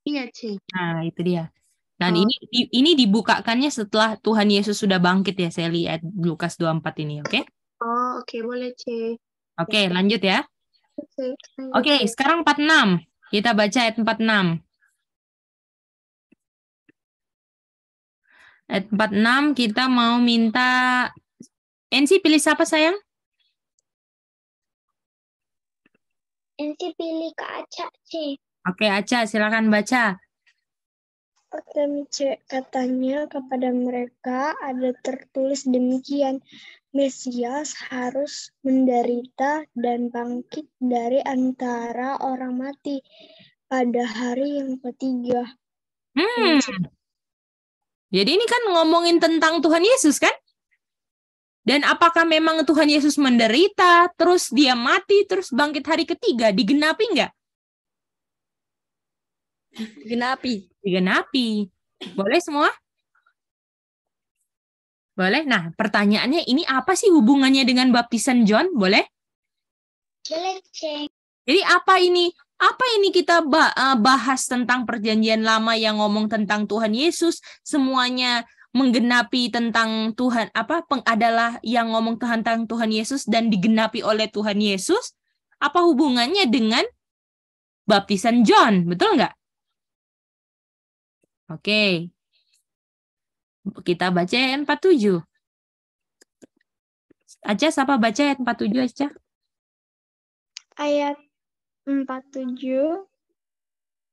Iya, C. Nah, itu dia. Dan ini dibukakannya setelah Tuhan Yesus sudah bangkit ya, saya lihat Lukas 24 ini, oke? Oh, oke, boleh, C. Oke, lanjut ya. Oke, C. sekarang 46. Kita baca ayat 46. Ayat 46 kita mau minta Ensi pilih siapa sayang? Nanti pilih ke Aca, C. Oke, Aca, silakan baca. Oke, Mice, katanya kepada mereka ada tertulis demikian, Mesias harus menderita dan bangkit dari antara orang mati pada hari yang ketiga. Jadi ini kan ngomongin tentang Tuhan Yesus kan? Dan apakah memang Tuhan Yesus menderita, terus dia mati, terus bangkit hari ketiga? Digenapi nggak? Digenapi. Boleh semua? Boleh? Nah, pertanyaannya ini apa sih hubungannya dengan baptisan John? Boleh? Boleh, C. Jadi apa ini? Apa ini kita bahas tentang Perjanjian Lama yang ngomong tentang Tuhan Yesus? Semuanya menggenapi tentang Tuhan, adalah yang ngomong tentang Tuhan Yesus dan digenapi oleh Tuhan Yesus. Apa hubungannya dengan baptisan John? Betul nggak? Oke. Kita baca ayat 47. Aca, siapa baca ayat 47, Aca? Ayat 47,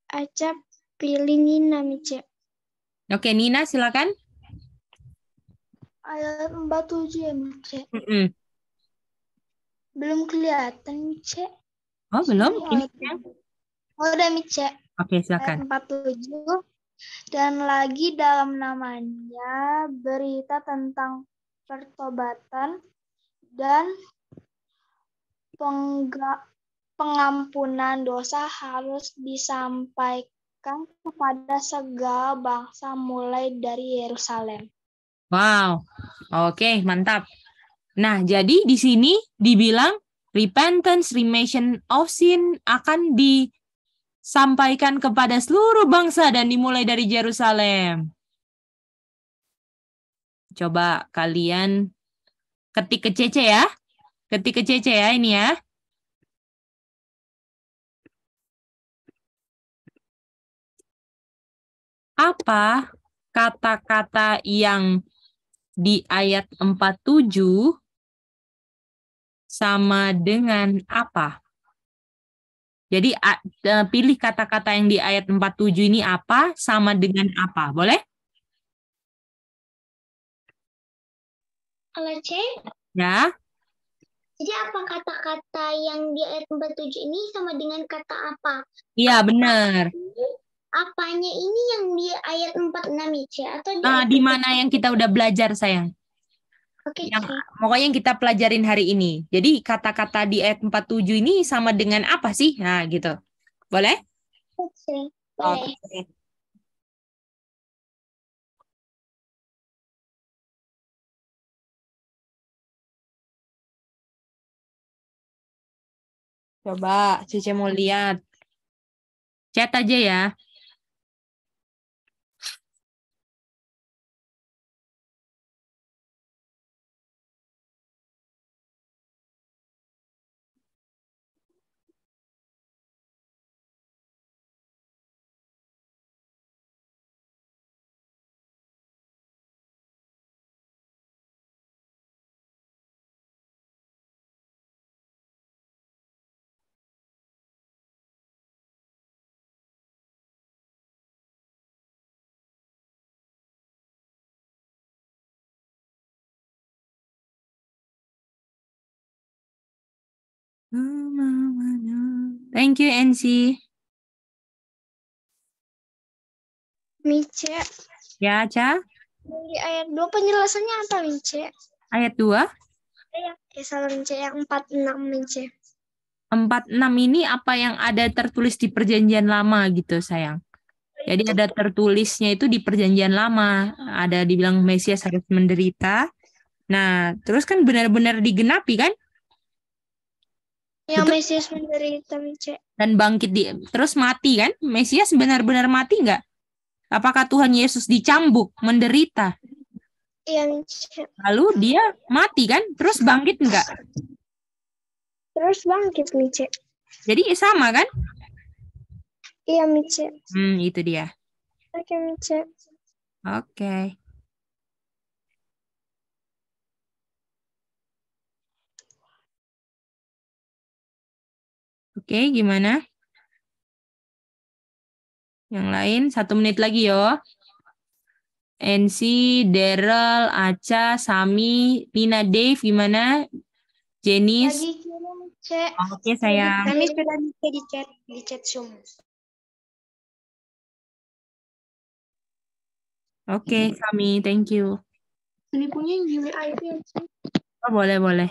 Aca pilih Nina, Mice. Oke, Nina silakan. Ayat 47 ya, Mice. Belum kelihatan, Mice. Oh, belum? Ini. Udah, Mice. Oke, silakan. Ayat 47. Dan lagi dalam namanya berita tentang pertobatan dan pengampunan dosa harus disampaikan kepada segala bangsa mulai dari Yerusalem. Wow, oke, mantap. Nah, jadi di sini dibilang repentance, remission of sin akan disampaikan kepada seluruh bangsa dan dimulai dari Yerusalem. Coba kalian ketik ke CC ya. Ketik ke CC ya ini ya. Apa kata-kata yang di ayat 47 sama dengan apa? Jadi pilih kata-kata yang di ayat 47 ini apa, sama dengan apa. Boleh? Kalau C, Ya. jadi apa kata-kata yang di ayat 47 ini sama dengan kata apa? Iya, benar. Apanya ini yang di ayat 46 ya, C? Atau di Nah, ayat di mana yang kita udah belajar, sayang? Oke, Yang, C. pokoknya yang kita pelajarin hari ini. Jadi kata-kata di ayat 47 ini sama dengan apa sih? Nah, gitu. Boleh? C. Boleh. Oke. Coba, Cece mau lihat. Chat aja ya. Thank you, NC. Mice, Ya, Ca. di ayat 2 penjelasannya apa, Mice? Ayat 2. Salah, Mice, yang 46, Mice. 46 ini apa yang ada tertulis di perjanjian lama gitu, sayang. Jadi ada tertulisnya itu di perjanjian lama. Ada dibilang Mesias harus menderita. Nah, terus kan benar-benar digenapi kan? Yang Betul. Mesias menderita, Mice. Dan bangkit terus mati kan? Mesias benar-benar mati nggak? Apakah Tuhan Yesus dicambuk, menderita? Iya, Mice. Lalu dia mati kan? Terus bangkit nggak? Terus bangkit, Mice. Jadi sama kan? Iya, Mice. Itu dia. Oke, Mice. Oke. Oke, gimana? Yang lain 1 menit lagi yo. NC, Daryl, Aca, Sami, Nina, Dave, gimana? Jenis? Lagi kirim, Mice. Oke, sayang. Kami sudah bisa di chat Zoom. Oke, Sami, thank you. Ini punya yang Yuli IP ya, C. Oh, boleh.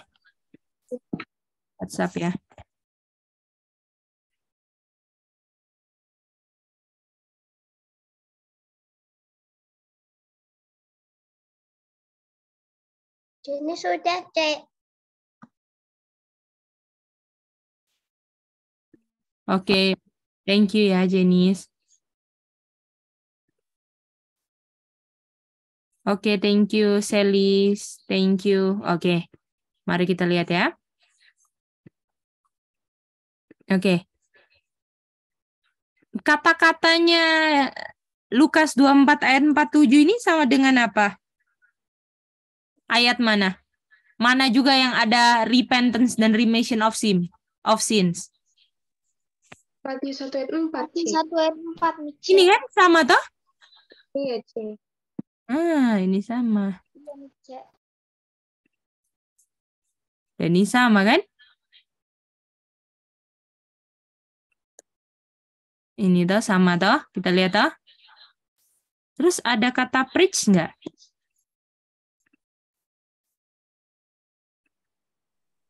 WhatsApp ya. Ini sudah, C. Oke, thank you ya, Jenis. Oke, thank you, Selis. Thank you. Oke, mari kita lihat ya. Oke. Kata-katanya Lukas 24 ayat 47 ini sama dengan apa? Ayat mana? Mana juga yang ada repentance dan remission of sins? Matius 1 ayat 4, C. 1 ayat 4, Mice. Ini kan sama toh? Iya, C. Ini sama. Iya, Mice. Dan ini sama kan? Ini toh sama toh? Kita lihat toh. Terus ada kata preach nggak?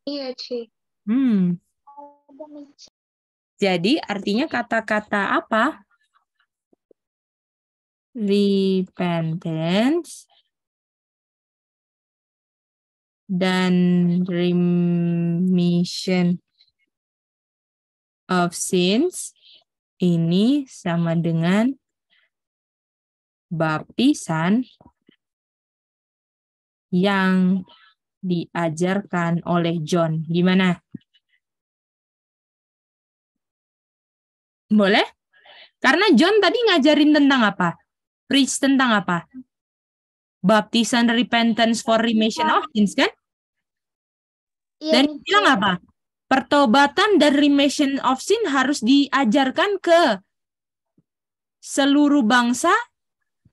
Iya, C. Ada, Mice. Jadi artinya kata-kata apa? Repentance dan remission of sins ini sama dengan baptisan yang diajarkan oleh John. Gimana? Boleh? Karena John tadi ngajarin tentang apa? Preach tentang apa? Baptisan repentance for remission of sins kan? Iya, Dan Mice. bilang apa? pertobatan dan remission of sin harus diajarkan ke seluruh bangsa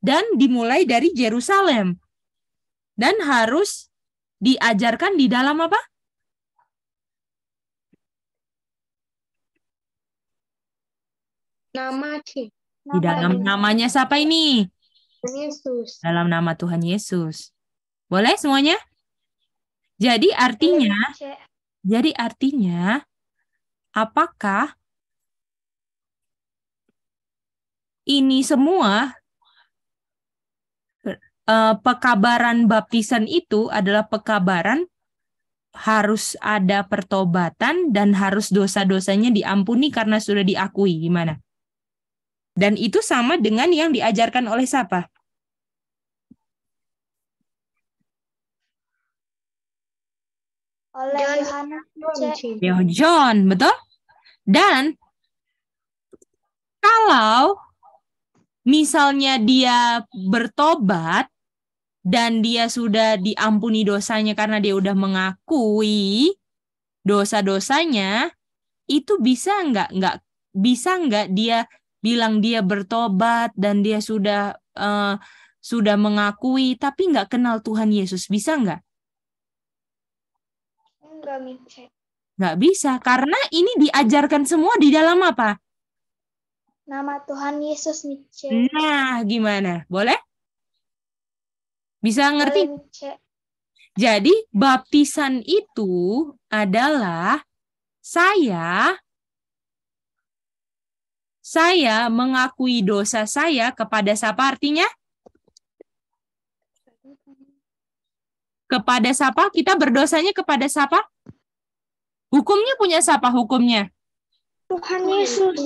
dan dimulai dari Yerusalem. Dan harus diajarkan di dalam apa? Nama C. Di dalam namanya siapa ini? Yesus. Dalam nama Tuhan Yesus. Boleh semuanya? Jadi artinya, apakah ini semua pekabaran baptisan itu adalah pekabaran harus ada pertobatan dan harus dosa-dosanya diampuni karena sudah diakui. Gimana? Dan itu sama dengan yang diajarkan oleh siapa? Oleh Yohanes C. John, betul? Dan kalau misalnya dia bertobat dan dia sudah diampuni dosanya karena dia udah mengakui dosa-dosanya, itu bisa nggak dia bilang dia bertobat dan dia sudah mengakui tapi nggak kenal Tuhan Yesus, bisa nggak? Nggak bisa, karena ini diajarkan semua di dalam apa? Nama Tuhan Yesus, Mice. Nah, gimana? Boleh? Bisa ngerti? Boleh, Mice. Jadi, baptisan itu adalah saya mengakui dosa saya kepada siapa artinya? Kepada siapa? Kita berdosanya kepada siapa? Hukumnya punya siapa hukumnya? Tuhan Yesus.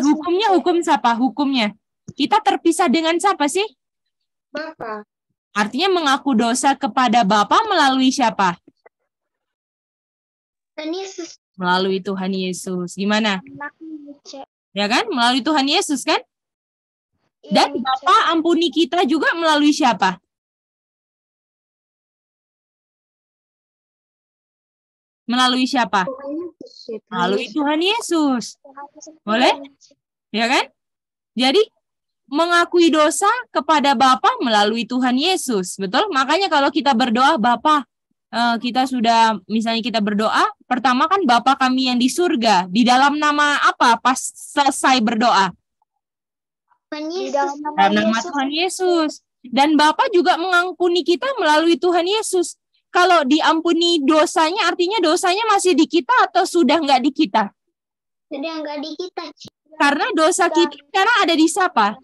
Hukumnya hukum siapa? Hukumnya. Kita terpisah dengan siapa sih? Bapa. Artinya mengaku dosa kepada Bapa melalui siapa? Tuhan Yesus. Melalui Tuhan Yesus. Gimana? Mice. Ya kan? Melalui Tuhan Yesus kan? Iya, Dan Mice. Bapa ampuni kita juga melalui siapa? Melalui siapa? Melalui Tuhan Yesus. Boleh? Ya kan? Jadi mengakui dosa kepada Bapa melalui Tuhan Yesus. Betul? Makanya kalau kita berdoa, Bapa, kita sudah, misalnya kita berdoa, pertama kan Bapa kami yang di surga. Di dalam nama apa pas selesai berdoa? Tuhan Di Yesus. dalam Dalam nama Tuhan Yesus. Dan Bapa juga mengampuni kita melalui Tuhan Yesus. Kalau diampuni dosanya, artinya dosanya masih di kita atau sudah nggak di kita? Sudah enggak di kita. Karena dosa kita sekarang ada di siapa?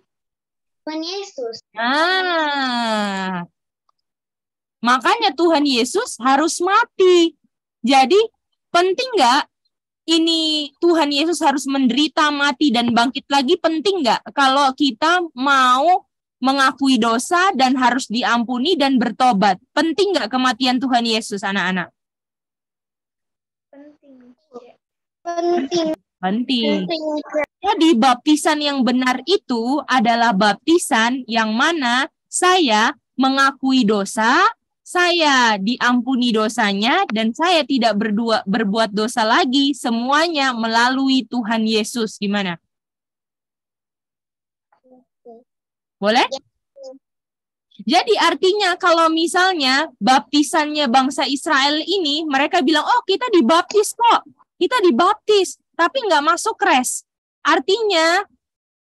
Tuhan Yesus. Ah, makanya Tuhan Yesus harus mati. Jadi penting nggak ini Tuhan Yesus harus menderita, mati, dan bangkit lagi? Penting nggak kalau kita mau mengakui dosa dan harus diampuni dan bertobat? Penting nggak kematian Tuhan Yesus, anak-anak? Penting. Penting. Jadi baptisan yang benar itu adalah baptisan yang mana saya mengakui dosa, saya diampuni dosanya, dan saya tidak berbuat dosa lagi, semuanya melalui Tuhan Yesus. Gimana? Boleh? Jadi artinya kalau misalnya baptisannya bangsa Israel ini, mereka bilang, oh kita dibaptis kok, kita dibaptis, tapi nggak masuk kres. Artinya,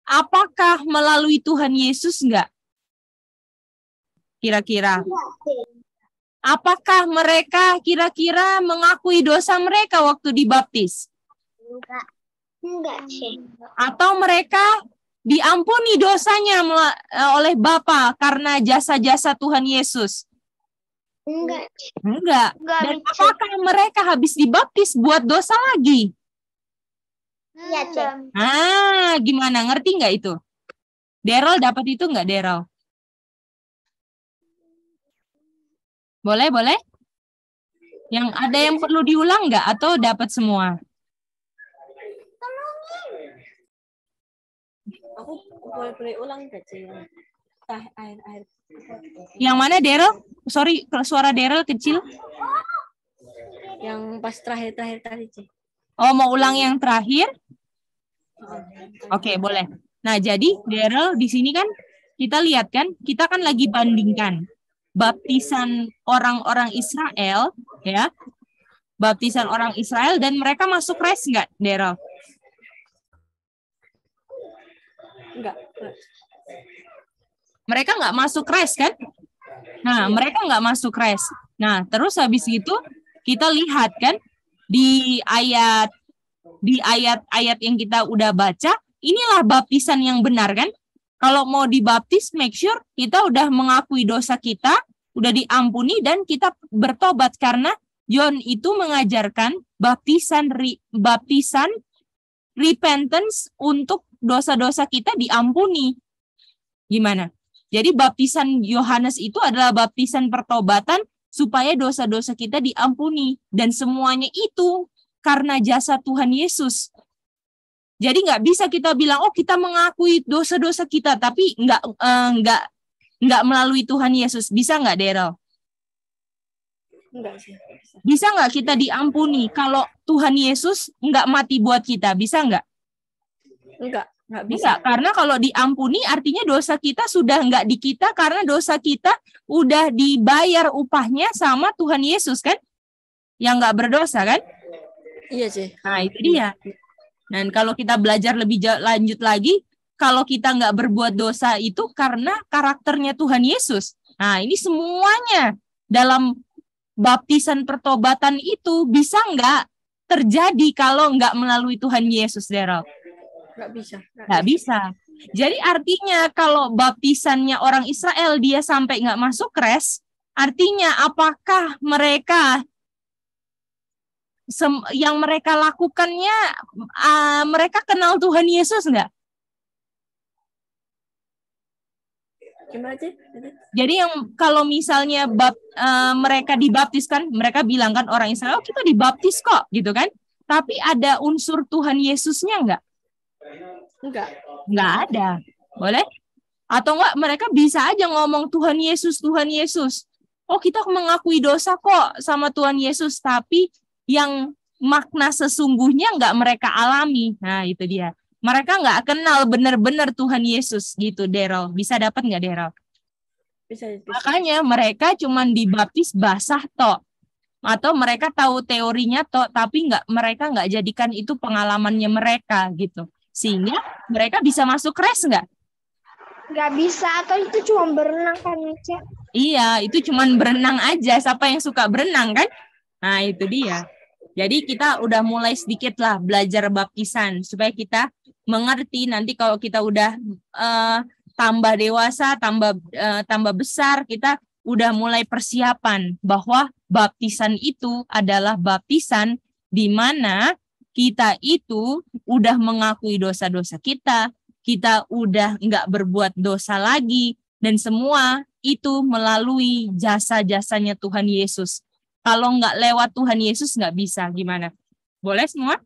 apakah melalui Tuhan Yesus nggak? Kira-kira. Apakah mereka kira-kira mengakui dosa mereka waktu dibaptis? Enggak sih. Atau mereka diampuni dosanya oleh Bapa karena jasa-jasa Tuhan Yesus? Enggak. Enggak. Dan apakah mereka habis dibaptis buat dosa lagi? Iya, Cek. Gimana? Ngerti nggak itu? Daryl dapat itu nggak, Daryl? Boleh, boleh? Yang ada yang perlu diulang nggak? Atau dapat semua? Aku boleh ulang kecil. Yang mana, Daryl? Sorry, suara Daryl kecil. Yang pas terakhir tadi, Ci. Oh, mau ulang yang terakhir? Oke, boleh. Nah, jadi Daryl di sini kan kita lihat kan, kita kan lagi bandingkan baptisan orang-orang Israel, ya, baptisan orang Israel dan mereka masuk rest nggak, Daryl? Enggak. Mereka nggak masuk rest kan? Nah, mereka nggak masuk rest. Nah, terus habis itu kita lihat kan di ayat-ayat yang kita udah baca, inilah baptisan yang benar kan? Kalau mau dibaptis, make sure kita udah mengakui dosa kita, udah diampuni dan kita bertobat karena John itu mengajarkan baptisan repentance untuk dosa-dosa kita diampuni. Gimana? Jadi baptisan Yohanes itu adalah baptisan pertobatan supaya dosa-dosa kita diampuni. Dan semuanya itu karena jasa Tuhan Yesus. Jadi nggak bisa kita bilang, oh kita mengakui dosa-dosa kita, tapi nggak melalui Tuhan Yesus. Bisa nggak, Daryl? Enggak sih. Bisa nggak kita diampuni kalau Tuhan Yesus nggak mati buat kita? Bisa nggak? Enggak Bisa, karena kalau diampuni artinya dosa kita sudah nggak di kita karena dosa kita udah dibayar upahnya sama Tuhan Yesus kan? Yang nggak berdosa kan? Iya sih. Nah itu dia. Dan kalau kita belajar lebih lanjut lagi, kalau kita nggak berbuat dosa itu karena karakternya Tuhan Yesus. Nah ini semuanya dalam baptisan pertobatan itu bisa nggak terjadi kalau nggak melalui Tuhan Yesus, Daryl? Nggak bisa. Nggak bisa. Jadi artinya kalau baptisannya orang Israel dia sampai nggak masuk rest, artinya apakah mereka yang mereka lakukannya mereka kenal Tuhan Yesus nggak? Gimana sih? Jadi yang kalau misalnya mereka dibaptiskan, mereka bilang kan orang Israel, oh, kita dibaptis kok, gitu kan? Tapi ada unsur Tuhan Yesusnya nggak? Nggak ada. Boleh? Atau enggak mereka bisa aja ngomong Tuhan Yesus, Tuhan Yesus. Oh kita mengakui dosa kok sama Tuhan Yesus, tapi yang makna sesungguhnya nggak mereka alami. Nah itu dia. Mereka nggak kenal benar-benar Tuhan Yesus gitu, Daryl. Bisa dapat nggak, Daryl? Bisa. Makanya mereka cuman dibaptis basah tok. Atau mereka tahu teorinya tok, tapi mereka nggak jadikan itu pengalamannya mereka gitu. Sehingga mereka bisa masuk rest nggak? Nggak bisa, atau itu cuma berenang kan, Cek? Iya, itu cuman berenang aja. Siapa yang suka berenang kan? Nah, itu dia. Jadi kita udah mulai sedikit lah belajar baptisan. Supaya kita mengerti nanti kalau kita udah tambah dewasa, tambah besar, kita udah mulai persiapan bahwa baptisan itu adalah baptisan di mana kita itu udah mengakui dosa-dosa kita udah nggak berbuat dosa lagi, dan semua itu melalui jasa-jasanya Tuhan Yesus. Kalau nggak lewat Tuhan Yesus nggak bisa. Gimana? Boleh semua?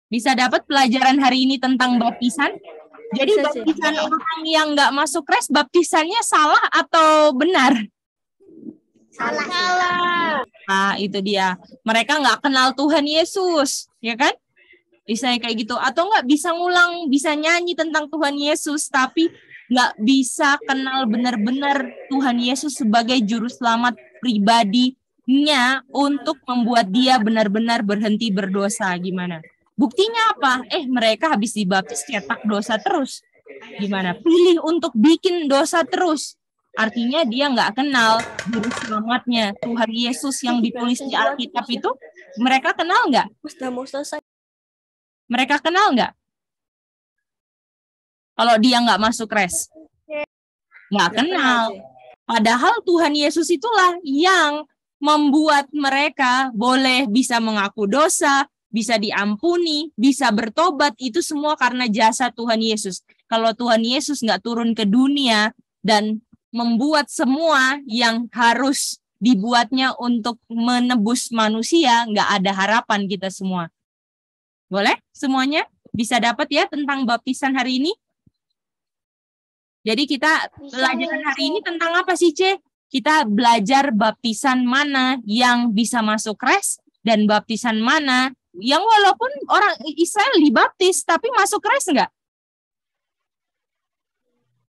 Bisa dapat pelajaran hari ini tentang baptisan? Jadi baptisan orang yang nggak masuk rest, baptisannya salah atau benar? Salah. Nah, itu dia. Mereka nggak kenal Tuhan Yesus, ya kan? Bisa kayak gitu. Atau nggak bisa ngulang, bisa nyanyi tentang Tuhan Yesus, tapi nggak bisa kenal benar-benar Tuhan Yesus sebagai juru selamat pribadinya untuk membuat dia benar-benar berhenti berdosa. Gimana? Buktinya apa? Mereka habis dibaptis cetak dosa terus. Gimana? Pilih untuk bikin dosa terus. Artinya dia nggak kenal juru selamatnya Tuhan Yesus yang ditulis di Alkitab itu. Mereka kenal nggak? Mau selesai. Mereka kenal nggak? Kalau dia nggak masuk rest, nggak kenal. Padahal Tuhan Yesus itulah yang membuat mereka boleh bisa mengaku dosa, bisa diampuni, bisa bertobat. Itu semua karena jasa Tuhan Yesus. Kalau Tuhan Yesus nggak turun ke dunia dan membuat semua yang harus dibuatnya untuk menebus manusia, nggak ada harapan kita semua. Boleh semuanya bisa dapat ya tentang baptisan hari ini? Jadi kita pelajaran hari ini tentang apa sih, Ce? kita belajar baptisan mana yang bisa masuk kres dan baptisan mana yang walaupun orang Israel dibaptis tapi masuk kres enggak?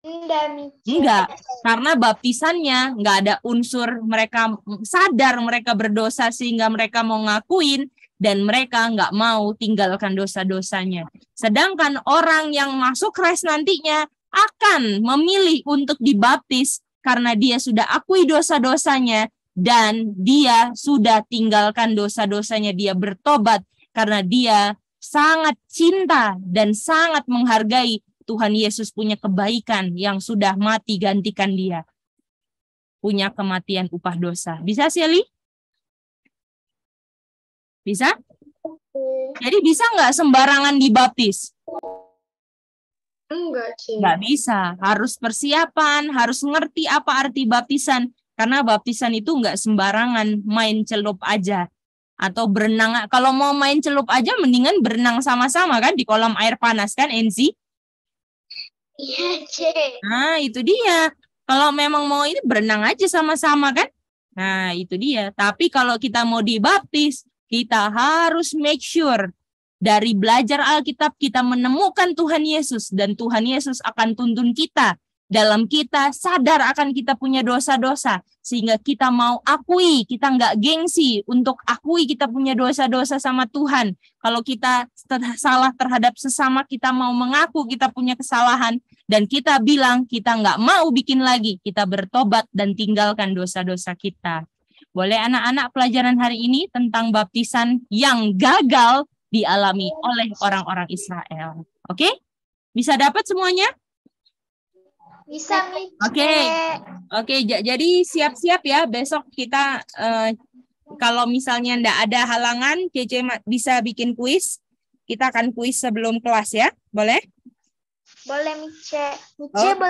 Enggak, karena baptisannya enggak ada unsur mereka sadar mereka berdosa sehingga mereka mau ngakuin dan mereka enggak mau tinggalkan dosa-dosanya. Sedangkan orang yang masuk kres nantinya akan memilih untuk dibaptis karena dia sudah akui dosa-dosanya dan dia sudah tinggalkan dosa-dosanya, dia bertobat karena dia sangat cinta dan sangat menghargai Tuhan Yesus punya kebaikan yang sudah mati gantikan dia. Punya kematian upah dosa. Bisa Shelly? Bisa? Jadi bisa nggak sembarangan dibaptis? Enggak, Ci. Nggak bisa. Harus persiapan, harus ngerti apa arti baptisan. Karena baptisan itu nggak sembarangan main celup aja. Atau berenang. Kalau mau main celup aja mendingan berenang sama-sama kan di kolam air panas kan, Enzi? Iya, Cek. Nah, itu dia. Kalau memang mau ini berenang aja sama-sama kan? Nah, itu dia. Tapi kalau kita mau dibaptis, kita harus make sure dari belajar Alkitab kita menemukan Tuhan Yesus dan Tuhan Yesus akan tuntun kita dalam kita sadar akan kita punya dosa-dosa sehingga kita mau akui, kita nggak gengsi untuk akui kita punya dosa-dosa sama Tuhan. Kalau kita salah terhadap sesama, kita mau mengaku kita punya kesalahan dan kita bilang kita nggak mau bikin lagi, kita bertobat dan tinggalkan dosa-dosa kita. Boleh anak-anak pelajaran hari ini tentang baptisan yang gagal dialami oleh orang-orang Israel. Oke? Bisa dapat semuanya? Bisa, Mice. Oke, jadi siap-siap ya. Besok kita kalau misalnya enggak ada halangan, Cece bisa bikin kuis. Kita akan kuis sebelum kelas ya. Boleh? Boleh, Mice. Oh.